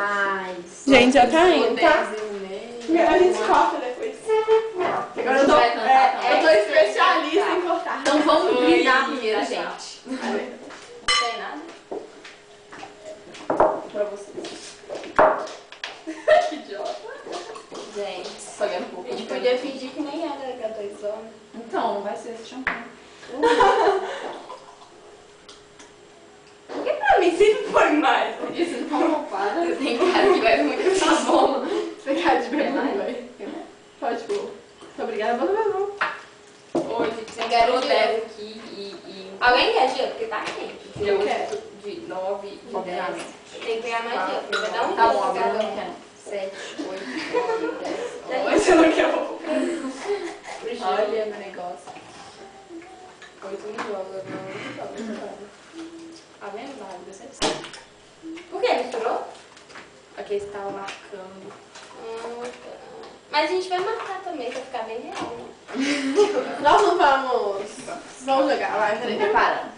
mais. Gente, já tá indo, tá? 10,5. A gente corta depois. Agora eu tô especialista em cortar. Então vamos brindar primeiro, gente. Não tem nada. Pra vocês. Que idiota. Gente, Pagando um pouco. a gente podia fingir que nem era H2O. Então, não vai ser esse champanhe. Porque pra mim sempre foi mais. Porque você não tá ocupada. Você tem cara que bebe muito sabão. Você quer de beber muito bem. Pode pôr. Muito obrigada, bota minha mão. Hoje, você Eu quer levo gelo? aqui e Alguém quer gelo? Porque tá quente. eu quero. de 9, de 10. Tem que pegar mais gelo. Porque vai dar um Tá gelo bom, pra agora cada não um. quero. 7, 8, 9, 10. Mas você não quer vou Pro gelo. Olha meu negócio. 8 joga, não. Tá vendo? Vai, decepção. Por que misturou? Aqui eles estavam marcando. Tá. Mas a gente vai marcar também pra ficar bem real, né? Nós não vamos. Vamos jogar, vai, peraí. Preparando.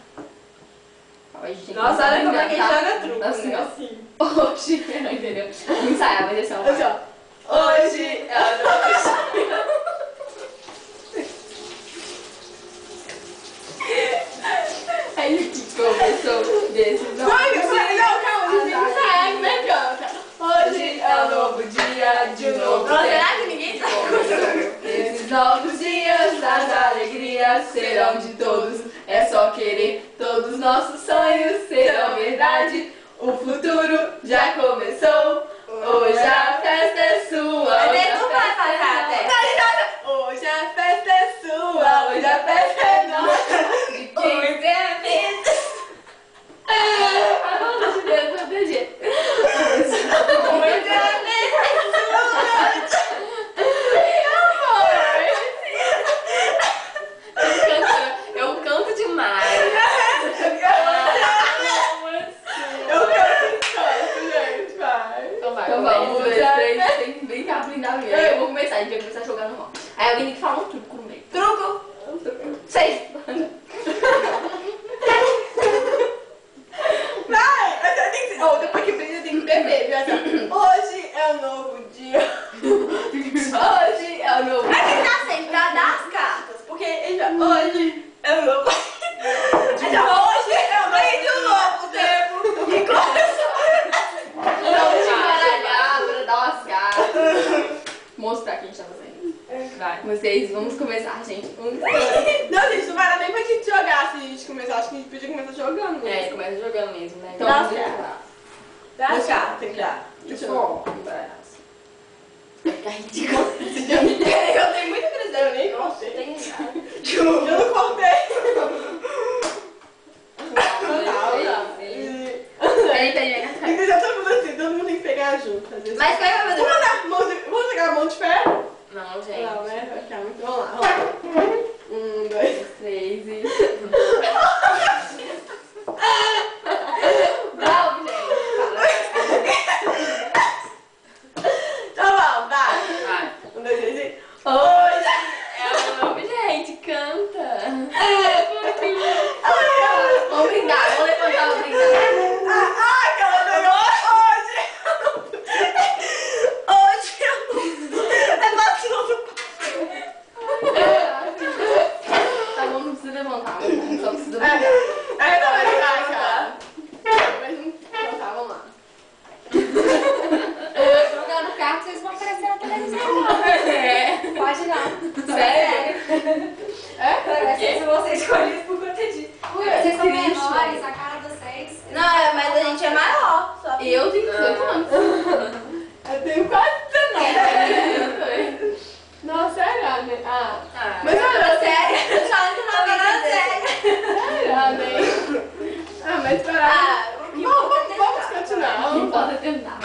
Hoje, gente, Nossa, olha como é que tá? joga truco, Assim, né? ó. Assim. Hoje, entendeu? Vamos ensaiar, vai ser Assim, ó. Hoje é a noite. Aí que começou desse Não, calma, a gente tem que ensaiar, né, canta? Hoje é um novo dia, de novo. Nossa, será que ninguém sabe? Esses novos dias, as alegrias serão de todos. É só querer, todos nossos sonhos serão verdade. O futuro já começou. Hoje a festa é sua. Mas Hoje ele a não vai festa é passar nossa. até. Hoje a festa é sua, hoje a festa é nossa. De quem Hoje é a festa. Ah, não, deixa eu ver, não entendi. Hoje é a festa. Eu canto demais. Eu quero que canto, gente, vai. Então vai, Então vamos, vamos, 1, 2, já. 3, tem que brincar, brindar mesmo. Aí eu vou começar, a gente vai começar a jogar normal. Aí alguém tem que falar um truco no meio. Truco. 6. Vai, mas eu tenho que ser. Oh, depois que brinda tem que beber, viu? Assim, hoje é um novo dia. Hoje é um novo Mas dia. que tá sempre pra dar as cartas. Porque ele já, hoje é um novo dia. Hoje é um novo tempo. E começou. Vamos te baralhar pra dar umas cartas. Mostrar que a gente tá fazendo. Vai, vocês, vamos começar, gente. Não, gente, não vai dar nem pra gente jogar se a gente começar. Acho que a gente podia começar jogando. É, começa jogando mesmo, né? Então Dá vamos as brincar. Dá as cartas, tem que dar. Deixa eu embaralhar. Vai ficar ridículo. Eu tenho muita curiosidade, eu nem Nossa, contei. tem nada. Eu não contei. Peraí, peraí, Tem que deixar todo mundo assim, todo mundo tem que pegar junto. Às vezes. Mas qual é que vai fazer? Vamos jogar a mão de ferro? Não, gente. Não, né? Vai ficar muito. Vamos lá, vamos lá. 1, 2, 3 e... Não, gente. Então vamos, vai. Vai. 1, 2, 3 e. Hoje É o nome, gente, canta. Vamos brindar, vamos levantar o brindar. que ela ganhou hoje é vacilo do Tá bom, não precisa levantar, só precisa não, brincar. vai, cara. Mas então tá, vamos lá. Jogando carta, vocês vão aparecer na televisão. É. Pode não. Sério? Vai ser se você escolhido por conta disso. Vocês são menores, a cara de vocês. Não, mas a gente é maior. Só que... Eu tenho 18 anos. Eu tenho quase 19. Não, sério, né? Ah. Mas olha, Sério? Só que não falando sério. sério, né? Ah, mas parar. Vamos continuar. Não Vamos importa tentar.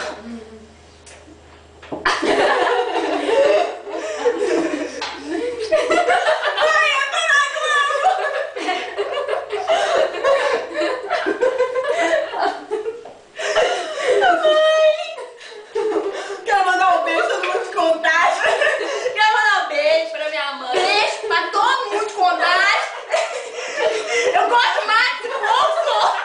Quero mandar um beijo, todo mundo de contagem. Quero mandar um beijo pra minha mãe. Beijo pra todo mundo de contagem. Eu gosto mais do bolso.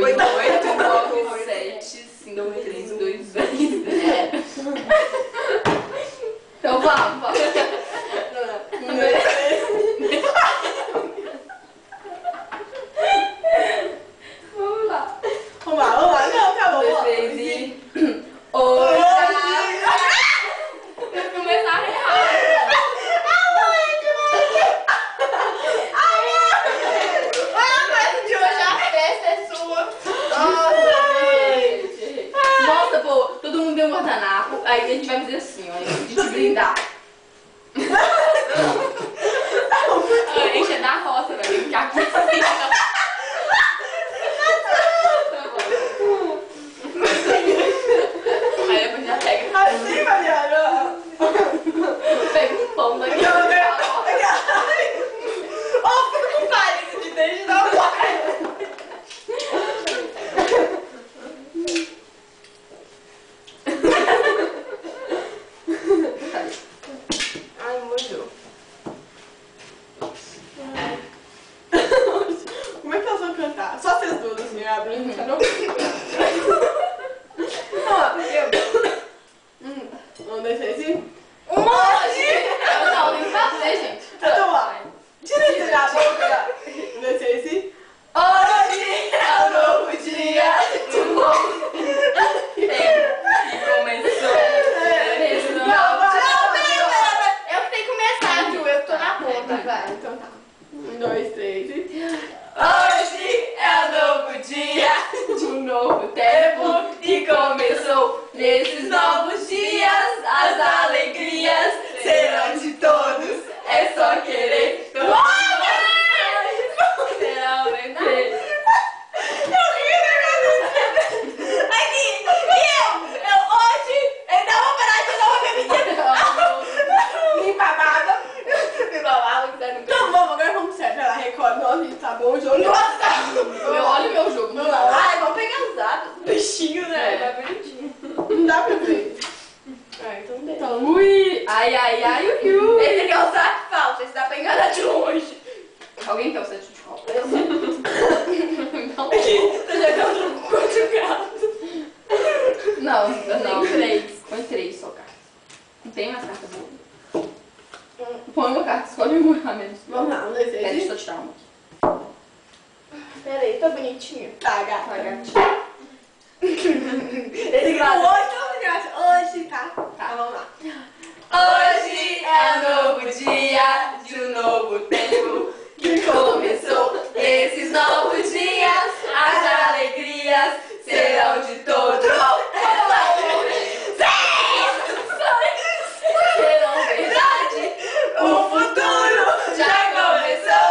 8, 9, 7, 5, 3, 2, 1. Então vamos. Vamos lá. Não, tá bom. 2, 3 e... Hoje... Eu começar a errar. Nossa, pô, todo mundo deu um guardanapo, aí a gente vai fazer assim, ó, de te brindar. A gente é da roça, velho, ficar aqui assim, ó. Aí depois já pega. Assim, Mariana. Pega um pão daqui. Ó, fica com palha de dente da boca. Ai, molhou. Como é que elas vão cantar? Só vocês duas, assim, abrindo, não não? Vamos descer assim? Um monte! Não, nem fazer, gente. Então, ó. Tira isso da boca. Vamos descer assim? Hoje é um novo dia, um novo tempo que começou. Esse novo Eu que tenho que começar, Ju. Eu tô na ponta. Vai, então tá. 1, 2, 3 e... Hoje é um novo dia de um novo tempo que começou. Nesses novos dias, as alegrias serão de todos. É só querer. Será o bebê. Então vamos, agora vamos sério. Vai lá, recorda. Nossa, gente, tá bom o jogo. Nossa! Olha o meu jogo. Vamos lá. Ai, vamos pegar os dados. Bichinho, né? É bonitinho. Não dá pra ver. Então deixa. Então, ui. Ai, ai, ai, ui, ui. Esse aqui é o saco falso. Esse dá pra enganar de longe. Alguém quer o set de copo? Eu sei. Não. Tô jogando conjugado. Não, não. Tem 3. Põe 3 só cartas. Não tem mais carta boa. Põe uma carta, escolhe uma menos. Vamos lá, 1, 2, 3 Deixa e... eu tirar uma. Pera aí, tá bonitinho. Tá, gata. Vai, gatinha. Esse aqui é hoje, gata. Hoje, tá? Tá, vamos lá. Hoje é um novo dia de um novo tempo que começou. Esses novos dias, as alegrias serão de todos. Serão verdade. O futuro já começou.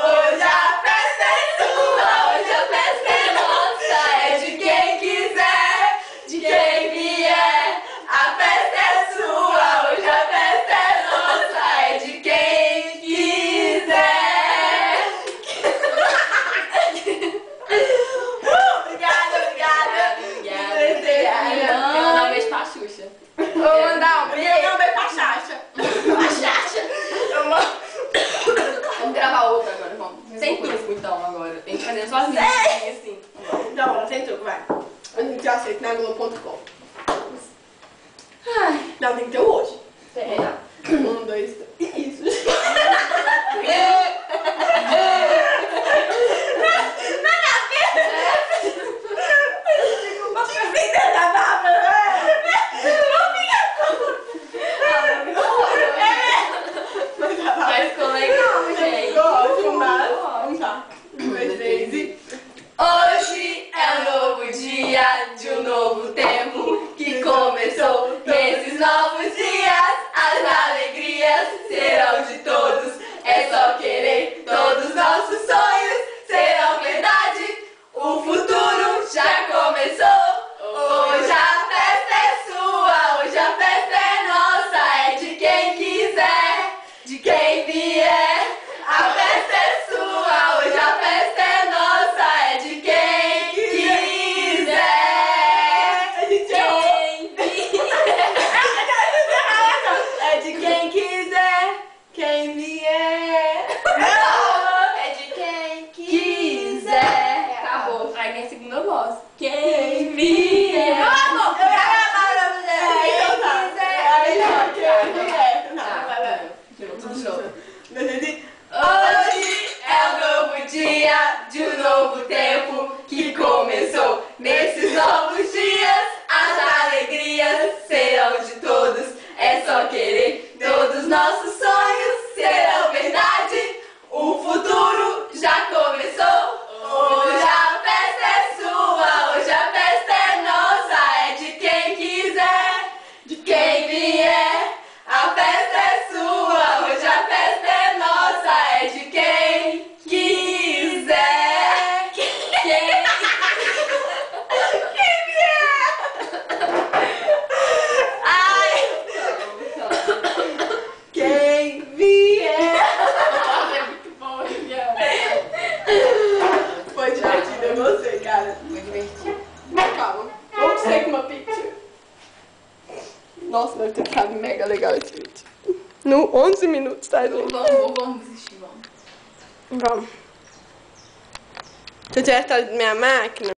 Hoje a festa é sua, hoje a festa é nossa. É de quem quiser, de quem vier. A festa é sua, hoje a festa é nossa. É de quem quiser. Obrigada. Eu vou dar um beijo pra Xuxa. Vou mandar um Eu beijo. não veio pra Xaxa. A Xaxa. Eu mando. Vamos gravar outra agora, vamos. Sem truco então agora. Tem que fazer sozinho. Assim. Não, bora, sem truco, vai. A gente aceita na Globo.com. Não, tem que ter o hoje. É. 1, 2, 3. Isso. Mas ficou legal, gente. Gosto, mas... Vamos lá. 1, 2, 3 e... Hoje é um novo dia de um novo tempo que começou. Nesses novos dias, as alegrias serão segunda voz. Quem vier. Então tá. Aí já, quem vier. Tudo de novo. Hoje é um novo dia de um novo tempo que começou. Nesses novos dias, as alegrias serão de todos. É só querer, todos nossos sonhos serão verdade. O futuro já começou. Hoje a festa é sua, hoje a festa é nossa. É de quem quiser, de quem vier. A festa é sua, hoje a festa é nossa. É de quem quiser. Quem vier. Ai. Quem vier. É muito bom, Miguel. Foi divertido, eu gostei, cara. Foi divertido. Calma. Vamos take uma picture. Nossa, deve ter ficado mega legal esse vídeo. No 11 minutos, tá, gente? Vamos desistir, vamos. Vamos. Deixa eu tirar a história da minha máquina.